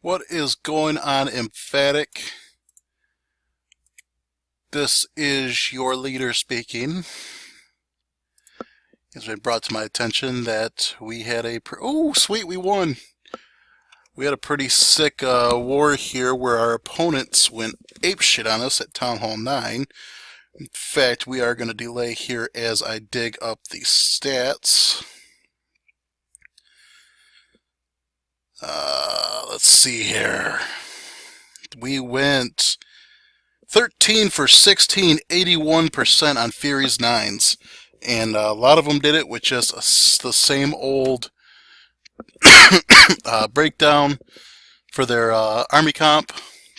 What is going on, Emphatic? This is your leader speaking. It's been brought to my attention that we had a... Oh, sweet, we won! We had a pretty sick war here where our opponents went apeshit on us at Town Hall 9. In fact, we are going to delay here as I dig up the stats. Let's see here. We went 13 for 16, 81% on Fury's 9s. And a lot of them did it with just the same old breakdown for their army comp.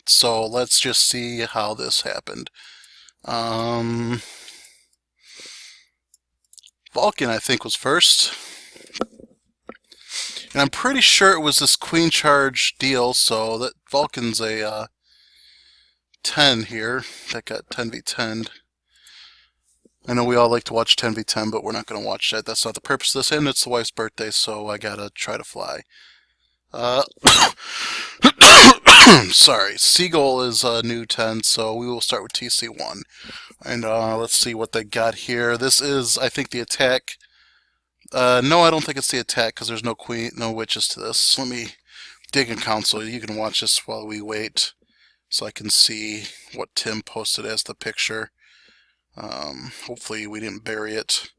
So let's just see how this happened. Vulcan, I think, was first. And I'm pretty sure it was this Queen Charge deal, so that Vulcan's a 10 here. That got 10v10'd. I know we all like to watch 10v10, but we're not going to watch that. That's not the purpose of this, and it's the wife's birthday, so I gotta try to fly. Sorry, Seagull is a new 10, so we will start with TC1. And let's see what they got here. This is, I think, the attack. No, I don't think it's the attack because there's no witches to this. Let me dig in console. You can watch this while we wait, so I can see what Tim posted as the picture. Hopefully we didn't bury it.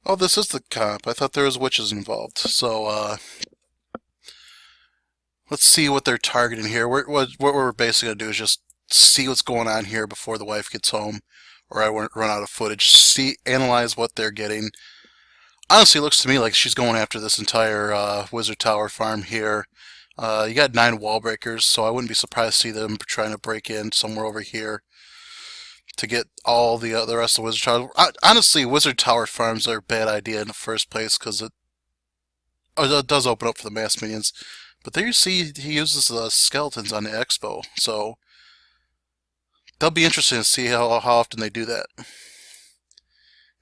Oh, this is the comp. I thought there was witches involved. So, let's see what they're targeting here. What we're basically going to do is just see what's going on here before the wife gets home, or I won't run out of footage. Analyze what they're getting. Honestly, it looks to me like she's going after this entire Wizard Tower farm here. You got 9 wall breakers, so I wouldn't be surprised to see them trying to break in somewhere over here to get all the rest of the Wizard Tower. Honestly, Wizard Tower farms are a bad idea in the first place because it does open up for the mass minions. But there you see he uses the skeletons on the expo, so that'll be interesting to see how often they do that.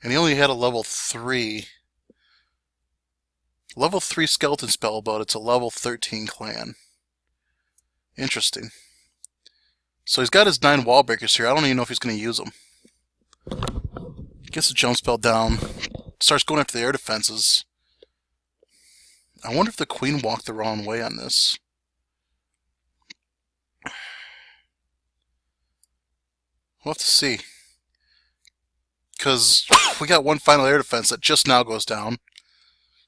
And he only had a level 3 skeleton spell, but it's a level 13 clan. Interesting. So he's got his 9 wall breakers here. I don't even know if he's going to use them. Gets the jump spell down. Starts going after the air defenses. I wonder if the queen walked the wrong way on this. We'll have to see. Because we got one final air defense that just now goes down.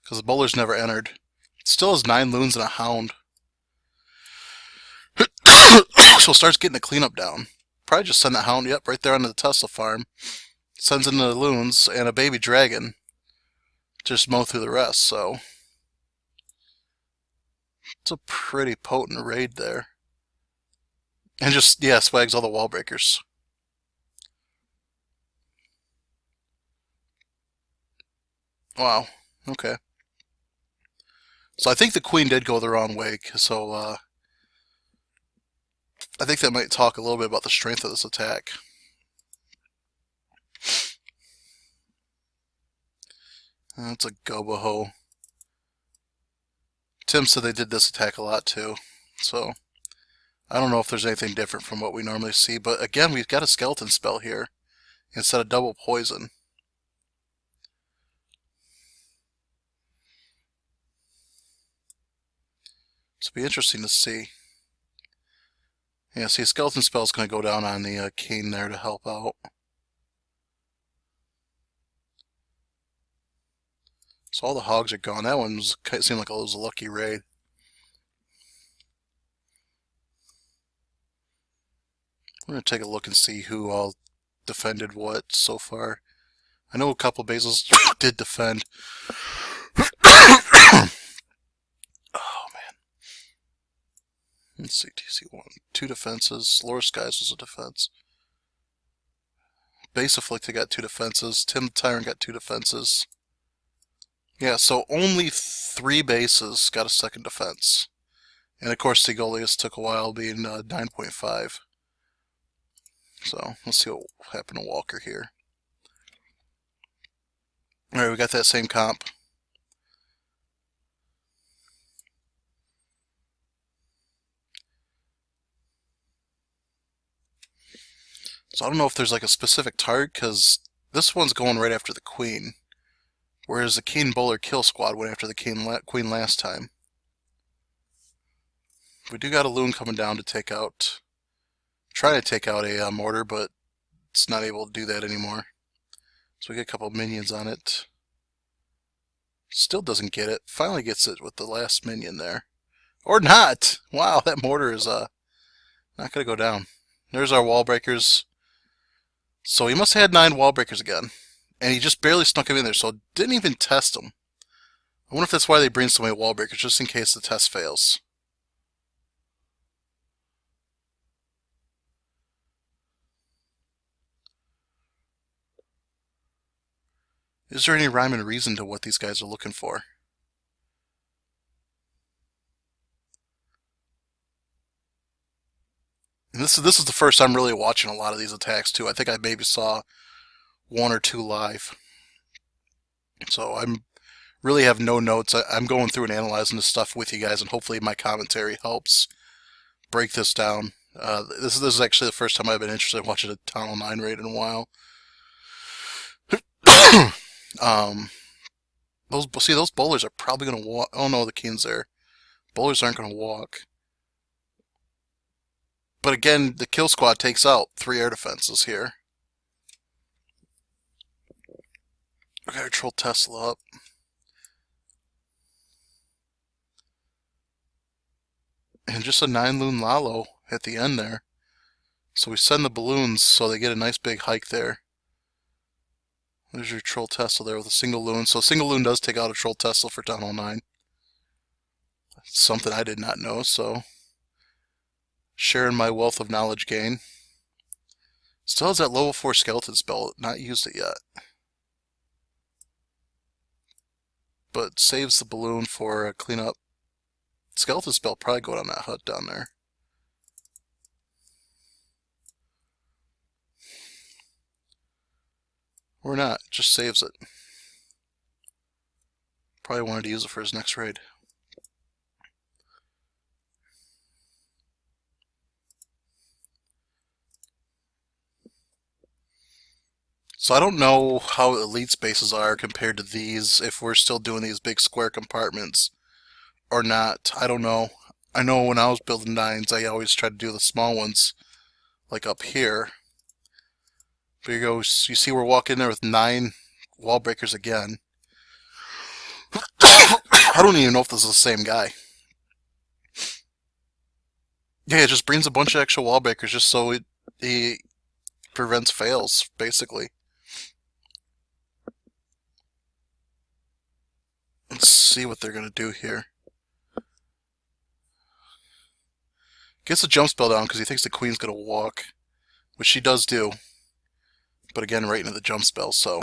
Because the bowler's never entered. It still has 9 loons and a hound. So starts getting the cleanup down. Probably just send the hound, yep, right there onto the Tesla farm. Sends in the loons and a baby dragon. Just mow through the rest, so. It's a pretty potent raid there. And just, yeah, swags all the wall breakers. Wow, okay. So I think the queen did go the wrong way, so I think that might talk a little bit about the strength of this attack. That's a Goboho. Tim said they did this attack a lot too, so I don't know if there's anything different from what we normally see, but again, we've got a skeleton spell here instead of double poison. So it'll be interesting to see. Yeah, see, a skeleton spell is going to go down on the cane there to help out. So all the hogs are gone. That one seemed like it was a lucky raid. We're going to take a look and see who all defended what so far. I know a couple bases did defend. Oh, man. Let's see, TC1. 2 defenses. Lower Skies was a defense. Base Afflicted got 2 defenses. Tim the Tyrant got 2 defenses. Yeah, so only 3 bases got a second defense. And of course, Sigolius took a while, being 9.5. So, let's see what happened to Walker here. Alright, we got that same comp. So I don't know if there's like a specific target, because this one's going right after the queen, whereas the king bowler kill squad went after the queen last time. We do got a loon coming down to take out, try to take out a mortar, but it's not able to do that anymore. So we get a couple of minions on it. Still doesn't get it. Finally gets it with the last minion there. Or not! Wow, that mortar is not going to go down. There's our wall breakers. So he must have had 9 wall breakers again. And he just barely snuck him in there, so didn't even test them. I wonder if that's why they bring so many wall breakers, just in case the test fails. Is there any rhyme and reason to what these guys are looking for? And this is the first time really watching a lot of these attacks too. I think I maybe saw 1 or 2 live. So I'm really have no notes. I'm going through and analyzing this stuff with you guys, and hopefully my commentary helps break this down. This is actually the first time I've been interested in watching a Town Hall 9 raid in a while. Those bowlers are probably going to walk. Oh no, the king's there. Bowlers aren't going to walk. But again, the kill squad takes out 3 air defenses here. I gotta troll Tesla up. And just a 9 loon Lalo at the end there. So we send the balloons so they get a nice big hike there. There's your troll Tesla there with a single loon. So a single loon does take out a troll Tesla for Town Hall 9. That's something I did not know, so sharing my wealth of knowledge gain. Still has that level 4 skeleton spell, not used it yet. But saves the balloon for a cleanup. Skeleton spell probably go on that hut down there. Or not, just saves it. Probably wanted to use it for his next raid. So I don't know how elite spaces are compared to these, if we're still doing these big square compartments or not. I don't know. I know when I was building 9s, I always tried to do the small ones, like up here. There you go. You see we're walking in there with 9 wall breakers again. I don't even know if this is the same guy. Yeah, it just brings a bunch of extra wall breakers just so it prevents fails, basically. Let's see what they're going to do here. Gets a jump spell down because he thinks the queen's going to walk, which she does do. But again, right into the jump spell, so...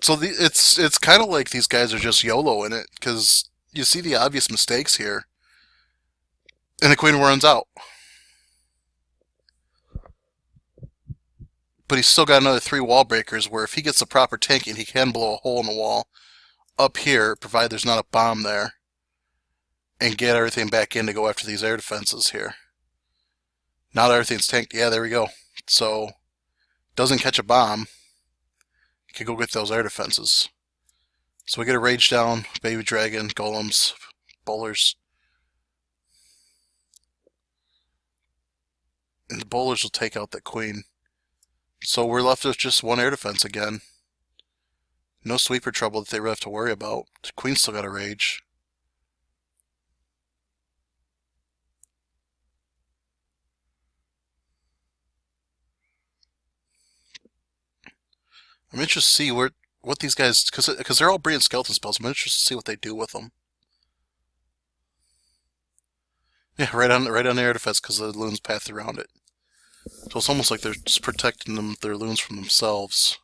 it's kind of like these guys are just YOLO in it, because you see the obvious mistakes here. And the queen runs out. But he's still got another 3 wall breakers where if he gets the proper tanking, he can blow a hole in the wall up here, provided there's not a bomb there, and get everything back in to go after these air defenses here. Now that everything's tanked, yeah, there we go. So, doesn't catch a bomb, he can go get those air defenses. So we get a rage down, baby dragon, golems, bowlers. And the bowlers will take out that queen. So we're left with just 1 air defense again. No sweeper trouble that they really have to worry about. The queen's still got a rage. I'm interested to see what these guys, because they're all brilliant skeleton spells. I'm interested to see what they do with them. Yeah, right on the air defense because the loons path around it. So it's almost like they're just protecting their loons from themselves.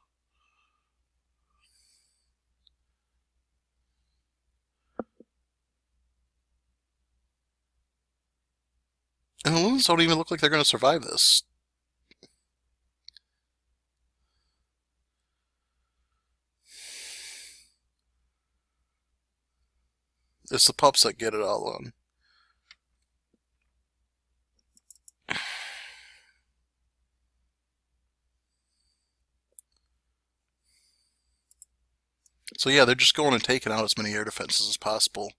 And the loons don't even look like they're going to survive this. It's the pups that get it all on. So yeah, they're just going and taking out as many air defenses as possible.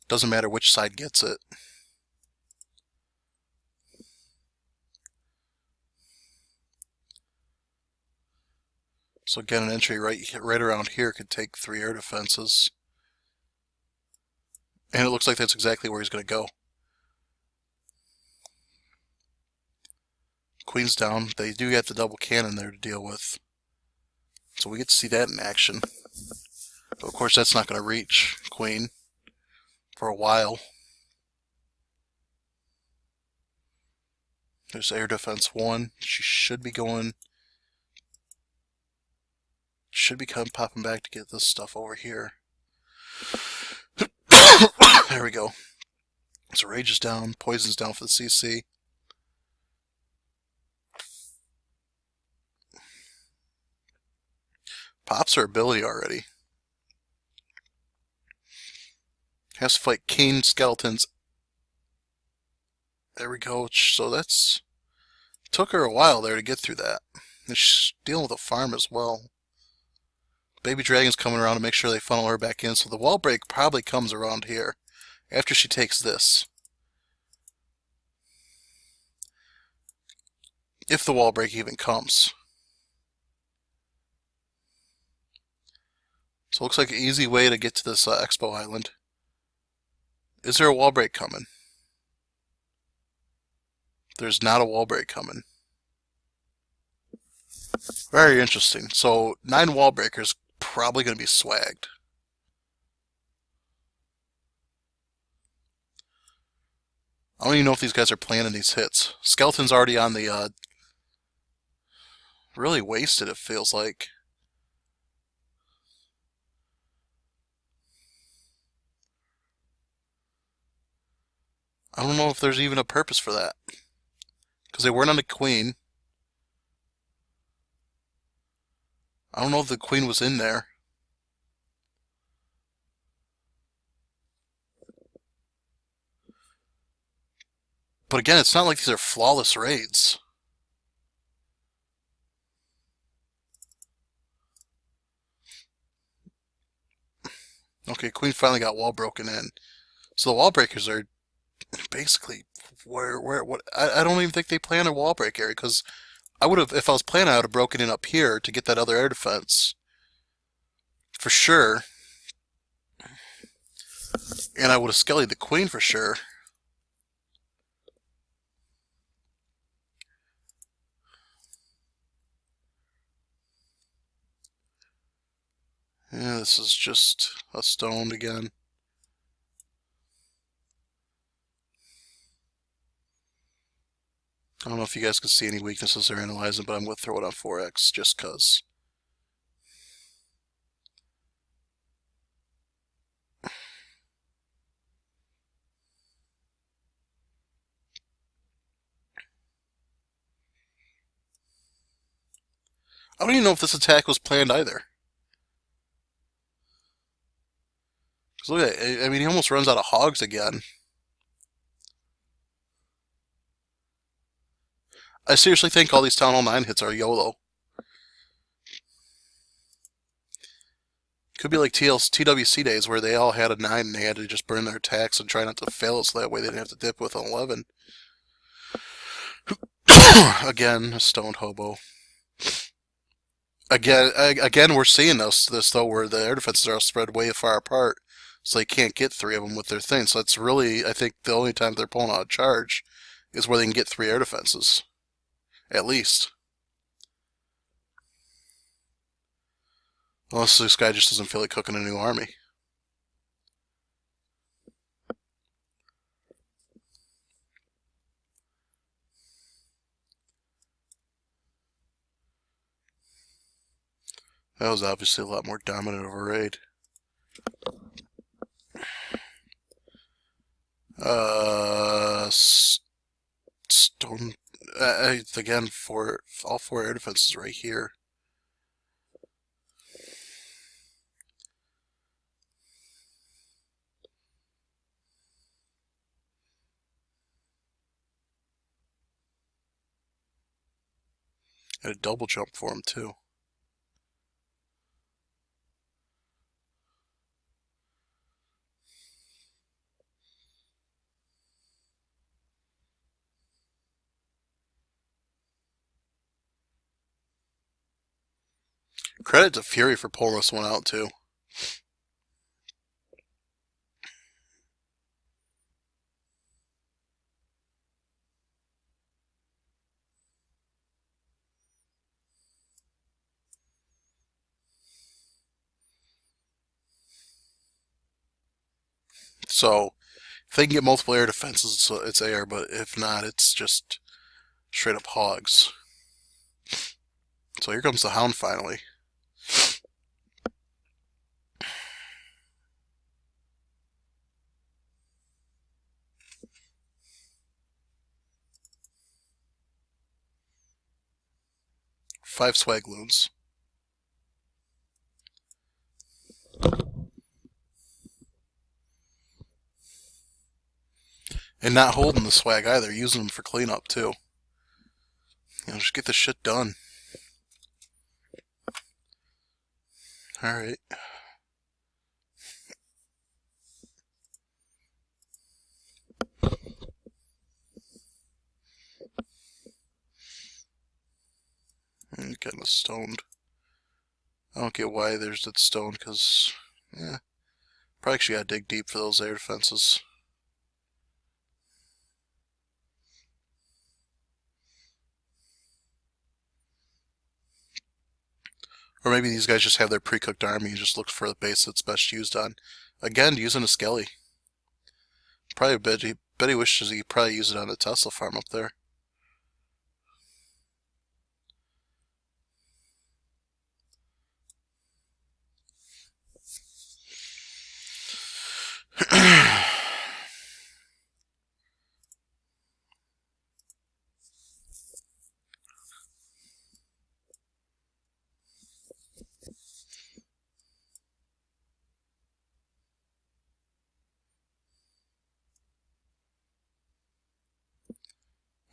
Doesn't matter which side gets it. So again, an entry right around here could take 3 air defenses. And it looks like that's exactly where he's going to go. Queen's down. They do get the double cannon there to deal with. So we get to see that in action. But of course that's not going to reach Queen for a while. There's air defense 1. She should be going... Should be popping back to get this stuff over here. There we go. So Rage is down. Poison's down for the CC. Pops her ability already. Has to fight Cane Skeletons. There we go. So that's... Took her a while there to get through that. And she's dealing with a farm as well. Baby Dragon's coming around to make sure they funnel her back in. So the wall break probably comes around here. After she takes this. If the wall break even comes. So it looks like an easy way to get to this Expo Island. Is there a wall break coming? There's not a wall break coming. Very interesting. So 9 wall breakers probably going to be swagged. I don't even know if these guys are planning these hits. Skeleton's already on the really wasted, it feels like. I don't know if there's even a purpose for that. Because they weren't on the Queen. I don't know if the Queen was in there. But again, it's not like these are flawless raids. Okay, Queen finally got wall broken in. So the wall breakers are basically what I don't even think they plan a wall break area, because I would have, if I was planning, I would have broken in up here to get that other air defense for sure, and I would have skellied the Queen for sure. Yeah, this is just a stoned again. I don't know if you guys can see any weaknesses they're analyzing, but I'm going to throw it on 4x just because. I don't even know if this attack was planned either. Because look at it. I mean, he almost runs out of hogs again. I seriously think all these Town Hall 9 hits are YOLO. Could be like TWC days where they all had a 9 and they had to just burn their attacks and try not to fail it so that way they didn't have to dip with an 11. Again, a stoned hobo. Again, we're seeing this though, where the air defenses are spread way far apart, so they can't get 3 of them with their thing. So that's really, I think, the only time they're pulling out a charge is where they can get 3 air defenses, at least. Unless this guy just doesn't feel like cooking a new army. That was obviously a lot more dominant of a raid. Stone. Again, for all 4 air defenses right here. And a double jump for him too. Credit to Fury for pulling this one out, too. So, if they can get multiple air defenses, it's air, but if not, it's just straight up hogs. So here comes the Hound finally. Five swag loons. And not holding the swag either, using them for cleanup too. Just get this shit done. Alright. I'm kind of stoned. I don't get why there's that stone, because, yeah, probably actually gotta dig deep for those air defenses. Or maybe these guys just have their pre-cooked army and just look for the base that's best used on. Again, using a Skelly. Probably bet he wishes he could probably use it on a Tesla farm up there.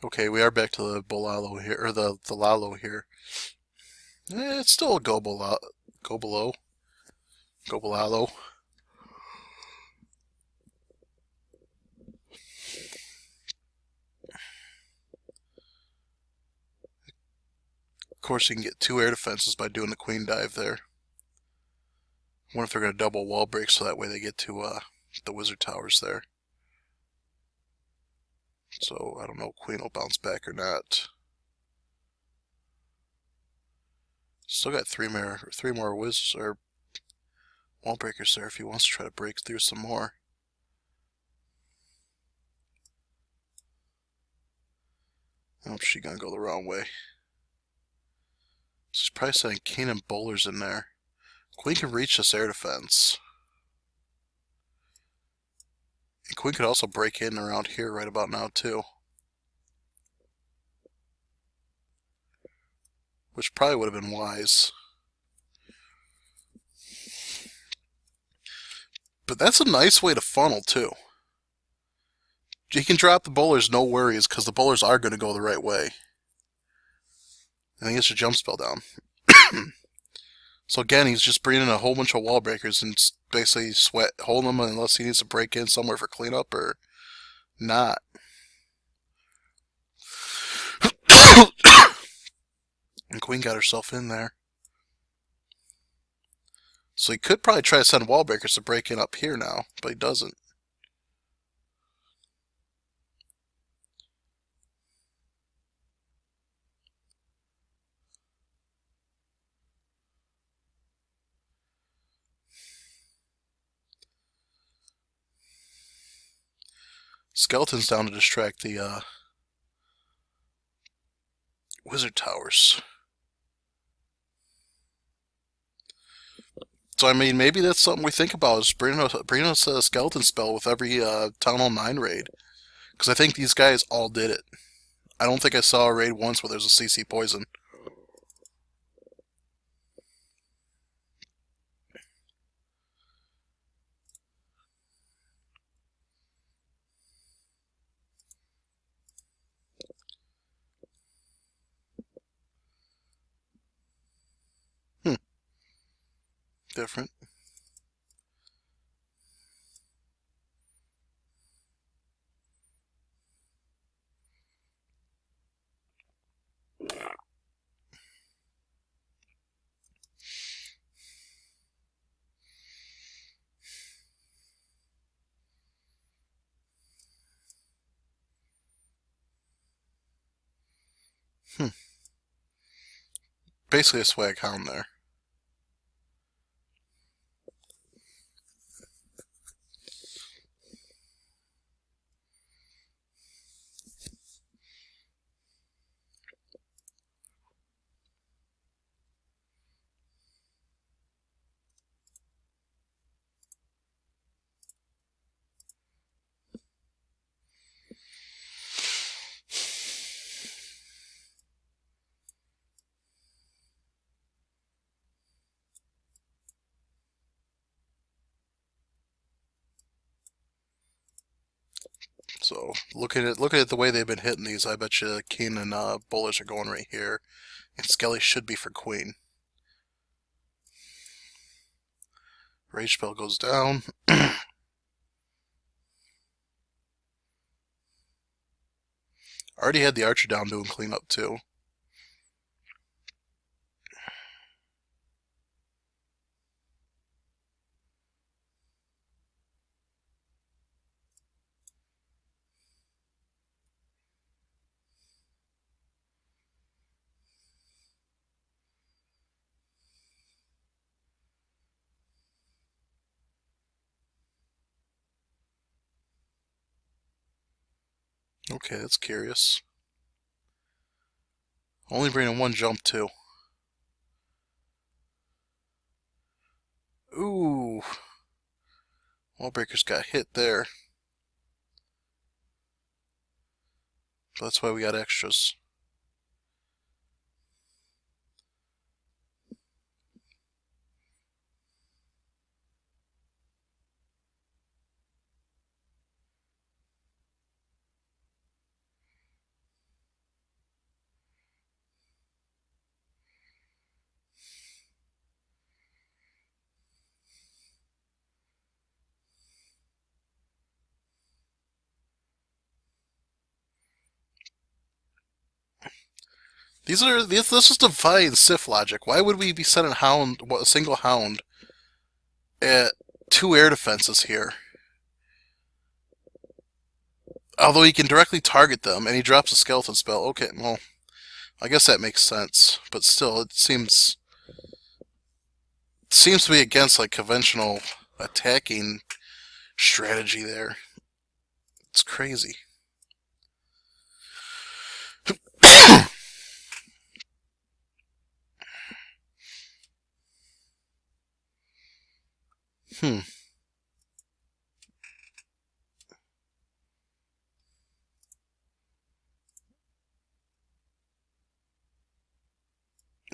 Okay, we are back to the Bolalo here, or the Lalo here. It's still a go below. Go below. Go Bolalo. Of course, you can get 2 air defenses by doing the queen dive there. I wonder if they're going to double wall break so that way they get to the wizard towers there. So, I don't know if queen will bounce back or not. Still got three more wizards or wall breakers there if he wants to try to break through some more. Oh, she's gonna go the wrong way. So he's probably sending king and bowlers in there. Queen can reach this air defense. And queen could also break in around here right about now too. Which probably would have been wise. But that's a nice way to funnel too. You can drop the bowlers, no worries, because the bowlers are going to go the right way. And he gets a jump spell down. So again, he's just bringing in a whole bunch of wall breakers and basically holding them unless he needs to break in somewhere for cleanup or not. And queen got herself in there. So he could probably try to send wall breakers to break in up here now, but he doesn't. Skeleton's down to distract the wizard towers. So I mean, maybe that's something we think about is bringing us a skeleton spell with every Town Hall 9 raid. Because I think these guys all did it. I don't think I saw a raid once where there's a CC poison. Different. Hmm. Basically a swag hound there. So looking at the way they've been hitting these, I bet you King and Bullish are going right here, and Skelly should be for Queen. Rage spell goes down. Already had the Archer down doing cleanup too. Okay, that's curious. Only bringing one jump too. Ooh. Wallbreakers got hit there. That's why we got extras. This is defying Sith logic. Why would we be sending a single hound at 2 air defenses here? Although he can directly target them, and he drops a skeleton spell. Okay, well, I guess that makes sense. But still, it seems to be against like conventional attacking strategy there. It's crazy. Hmm.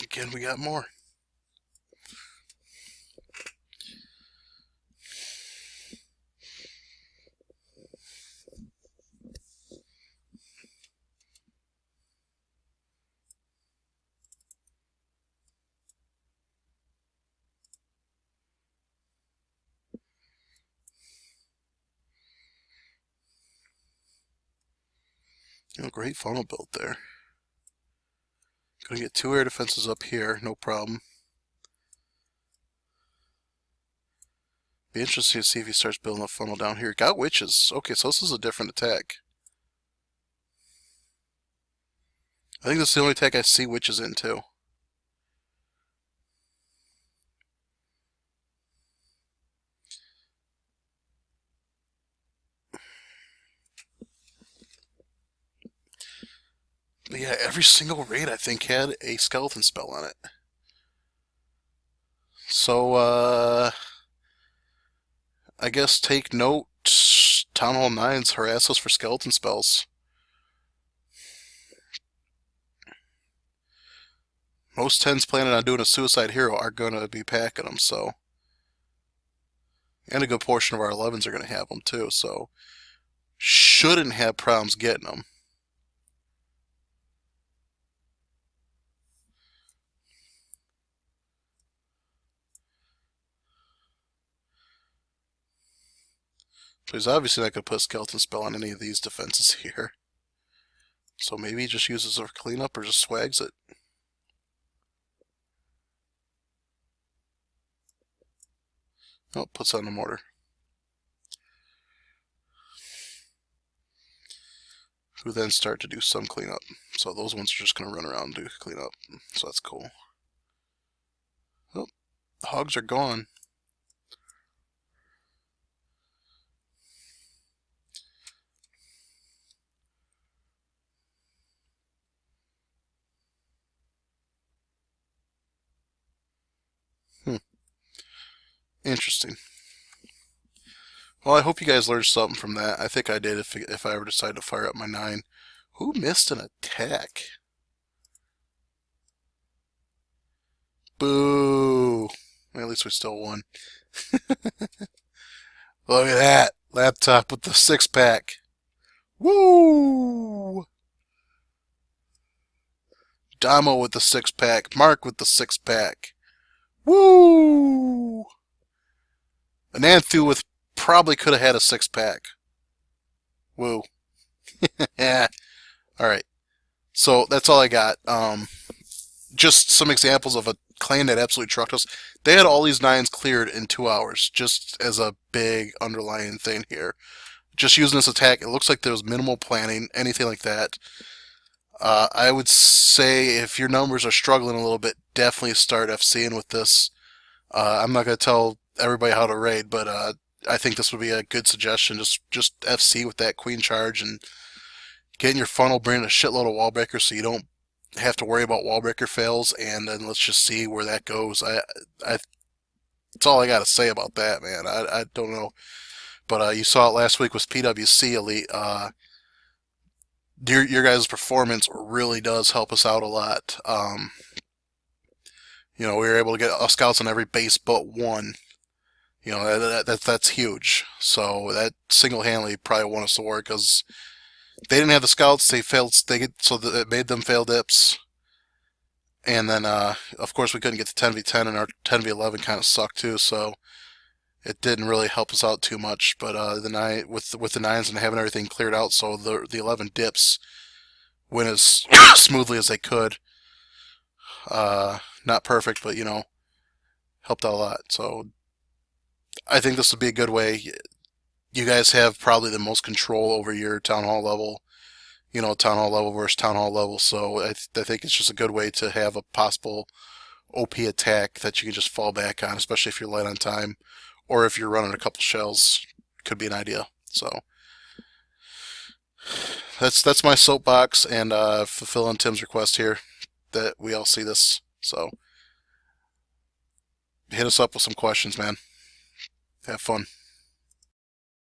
Again, we got more. Great funnel build there. Gonna get 2 air defenses up here, no problem. Be interesting to see if he starts building a funnel down here. Got witches. Okay, so this is a different attack. I think this is the only attack I see witches in too. But yeah, every single raid I think had a skeleton spell on it. So, I guess take note, Town Hall 9s harass us for skeleton spells. Most 10s planning on doing a suicide hero are going to be packing them, so. And a good portion of our 11s are going to have them too, so. Shouldn't have problems getting them. So he's obviously not going to put a skeleton spell on any of these defenses here. So maybe he just uses a cleanup or just swags it. Oh, puts on the mortar. who then start to do some cleanup. So those ones are just going to run around and do cleanup. So that's cool. Oh, the hogs are gone. Interesting. Well, I hope you guys learned something from that. I think I did if I ever decide to fire up my 9. Who missed an attack? Boo! Well, at least we still won. Look at that! Laptop with the 6-pack. Woo! Damo with the 6-pack. Mark with the 6-pack. Woo! Ananthu with probably could have had a 6-pack. Woo. Yeah. Alright. So that's all I got. Just some examples of a clan that absolutely trucked us. They had all these 9s cleared in 2 hours, just as a big underlying thing here. Just using this attack, it looks like there was minimal planning, anything like that. I would say if your numbers are struggling a little bit, definitely start FCing with this. I'm not going to tell everybody how to raid, but I think this would be a good suggestion. Just FC with that queen charge and get in your funnel, bring in a shitload of wall breakers so you don't have to worry about wall breaker fails, and then let's just see where that goes. That's all I got to say about that, man. I don't know. But you saw it last week with PWC Elite. Your guys' performance really does help us out a lot. We were able to get scouts on every base but one. That's huge. So that single-handedly probably won us the war because they didn't have the scouts. They failed. It made them fail dips. And then, of course, we couldn't get to 10v10, and our 10v11 kind of sucked too. So it didn't really help us out too much. But with the 9s and having everything cleared out, so the 11 dips went as smoothly as they could. Not perfect, but helped out a lot. So I think this would be a good way. You guys have probably the most control over your town hall level. Town hall level versus town hall level. So I think it's just a good way to have a possible OP attack that you can just fall back on, especially if you're light on time, or if you're running a couple shells. Could be an idea. So that's my soapbox, and fulfilling Tim's request here that we all see this. So hit us up with some questions, man. Have fun.